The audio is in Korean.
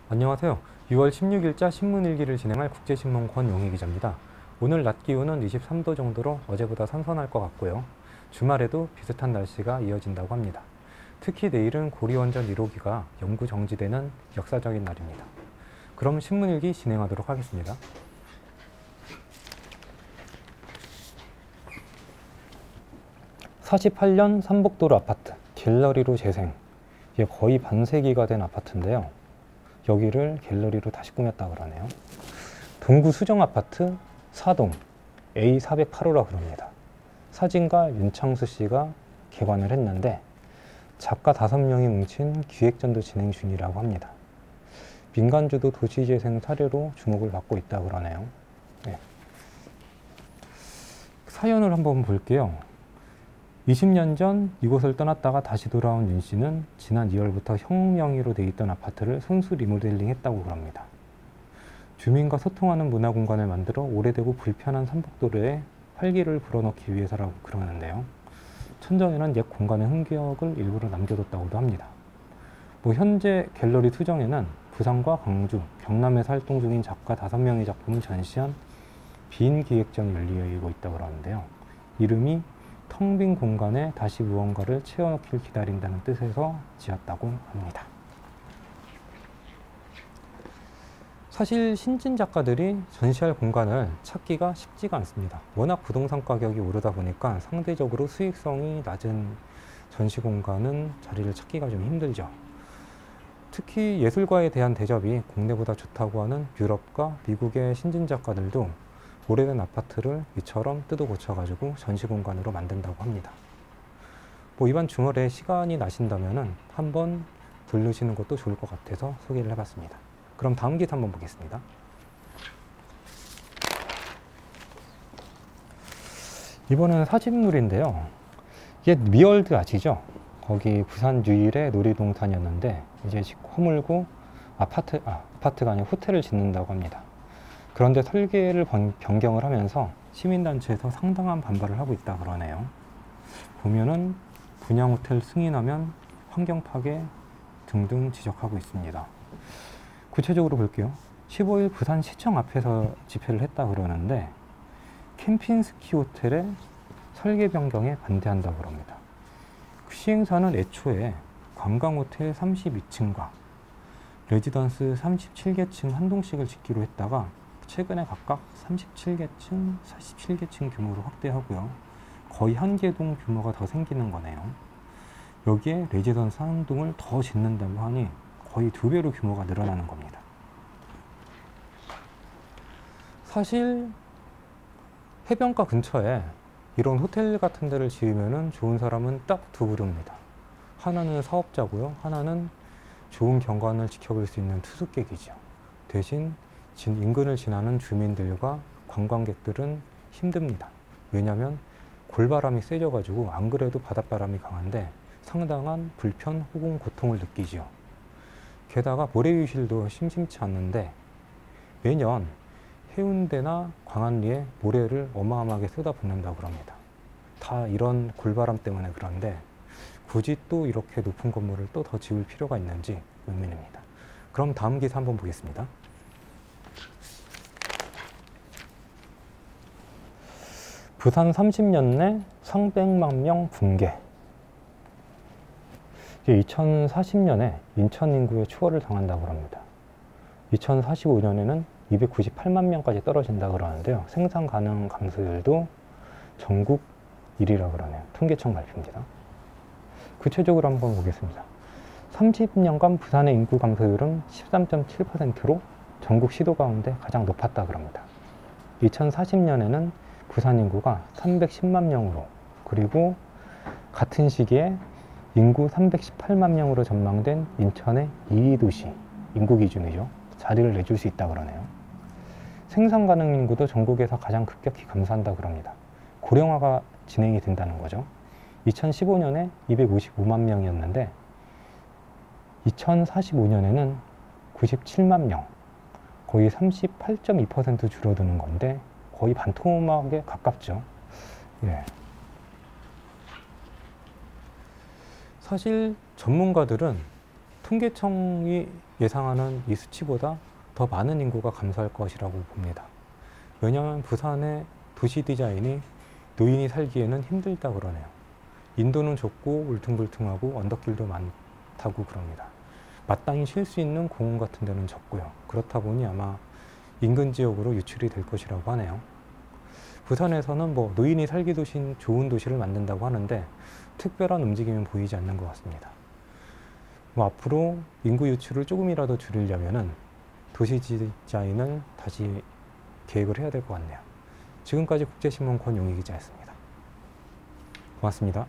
안녕하세요. 6월 16일자 신문일기를 진행할 국제신문 권용희 기자입니다. 오늘 낮 기온은 23도 정도로 어제보다 선선할 것 같고요. 주말에도 비슷한 날씨가 이어진다고 합니다. 특히 내일은 고리원전 1호기가 영구 정지되는 역사적인 날입니다. 그럼 신문일기 진행하도록 하겠습니다. (48년) 삼복도로 아파트 갤러리로 재생. 이게 거의 반세기가 된 아파트인데요. 여기를 갤러리로 다시 꾸몄다 그러네요. 동구 수정 아파트 4동 A408호라 그럽니다. 사진가 윤창수 씨가 개관을 했는데 작가 5명이 뭉친 기획전도 진행 중이라고 합니다. 민간주도 도시재생 사례로 주목을 받고 있다 그러네요. 네. 사연을 한번 볼게요. 20년 전 이곳을 떠났다가 다시 돌아온 윤 씨는 지난 2월부터 형 명의로 돼 있던 아파트를 손수 리모델링 했다고 그럽니다. 주민과 소통하는 문화 공간을 만들어 오래되고 불편한 삼복도로에 활기를 불어넣기 위해서라고 그러는데요. 천정에는 옛 공간의 흔적을 일부러 남겨뒀다고도 합니다. 현재 갤러리 수정에는 부산과 광주, 경남에서 활동 중인 작가 5명의 작품을 전시한 빈 기획전이 열리고 있다고 그러는데요. 이름이 텅 빈 공간에 다시 무언가를 채워넣기를 기다린다는 뜻에서 지었다고 합니다. 사실 신진 작가들이 전시할 공간을 찾기가 쉽지가 않습니다. 워낙 부동산 가격이 오르다 보니까 상대적으로 수익성이 낮은 전시 공간은 자리를 찾기가 좀 힘들죠. 특히 예술가에 대한 대접이 국내보다 좋다고 하는 유럽과 미국의 신진 작가들도 오래된 아파트를 이처럼 뜯어 고쳐가지고 전시 공간으로 만든다고 합니다. 이번 주말에 시간이 나신다면 한번 들르시는 것도 좋을 것 같아서 소개를 해봤습니다. 그럼 다음 기사 한번 보겠습니다. 이번에는 사진물인데요. 이게 미월드 아시죠? 거기 부산 유일의 놀이동산이었는데 이제 허물고 아파트가 아니라 호텔을 짓는다고 합니다. 그런데 설계를 변경을 하면서 시민단체에서 상당한 반발을 하고 있다 그러네요. 보면은 분양호텔 승인하면 환경파괴 등등 지적하고 있습니다. 구체적으로 볼게요. 15일 부산시청 앞에서 집회를 했다 그러는데 캠핑스키 호텔의 설계 변경에 반대한다고 그럽니다. 시행사는 애초에 관광호텔 32층과 레지던스 37개층 한 동씩을 짓기로 했다가 최근에 각각 37개층, 47개층 규모로 확대하고요. 거의 한 개동 규모가 더 생기는 거네요. 여기에 레지던스 한 동을 더 짓는다고 하니 거의 2배로 규모가 늘어나는 겁니다. 사실 해변가 근처에 이런 호텔 같은 데를 지으면 좋은 사람은 딱 두 그룹입니다. 하나는 사업자고요. 하나는 좋은 경관을 지켜볼 수 있는 투숙객이죠. 대신 인근을 지나는 주민들과 관광객들은 힘듭니다. 왜냐하면 골바람이 세져가지고 안 그래도 바닷바람이 강한데 상당한 불편 혹은 고통을 느끼지요. 게다가 모래유실도 심심치 않는데 매년 해운대나 광안리에 모래를 어마어마하게 쏟아붓는다고 합니다. 다 이런 골바람 때문에 그런데 굳이 또 이렇게 높은 건물을 또 더 지을 필요가 있는지 의문입니다. 그럼 다음 기사 한번 보겠습니다. 부산 30년 내 상백만 명 붕괴. 2040년에 인천 인구의 추월을 당한다고 합니다. 2045년에는 298만 명까지 떨어진다 그러는데요. 생산 가능 감소율도 전국 1위라 그러네요. 통계청 발표입니다. 구체적으로 한번 보겠습니다. 30년간 부산의 인구 감소율은 13.7%로 전국 시도 가운데 가장 높았다 그럽니다. 2040년에는 부산 인구가 310만 명으로 그리고 같은 시기에 인구 318만 명으로 전망된 인천의 2위 도시 인구 기준이죠. 자리를 내줄 수 있다 그러네요. 생산 가능 인구도 전국에서 가장 급격히 감소한다 그럽니다. 고령화가 진행이 된다는 거죠. 2015년에 255만 명이었는데 2045년에는 97만 명, 거의 38.2% 줄어드는 건데 거의 반토막에 가깝죠. 예. 사실 전문가들은 통계청이 예상하는 이 수치보다 더 많은 인구가 감소할 것이라고 봅니다. 왜냐하면 부산의 도시 디자인이 노인이 살기에는 힘들다 그러네요. 인도는 좁고 울퉁불퉁하고 언덕길도 많다고 그럽니다. 마땅히 쉴 수 있는 공원 같은 데는 적고요. 그렇다 보니 아마 인근 지역으로 유출이 될 것이라고 하네요. 부산에서는 뭐 노인이 살기 좋은 도시를 만든다고 하는데 특별한 움직임은 보이지 않는 것 같습니다. 뭐 앞으로 인구 유출을 조금이라도 줄이려면은 도시 디자인을 다시 계획을 해야 될 것 같네요. 지금까지 국제신문 권용희 기자였습니다. 고맙습니다.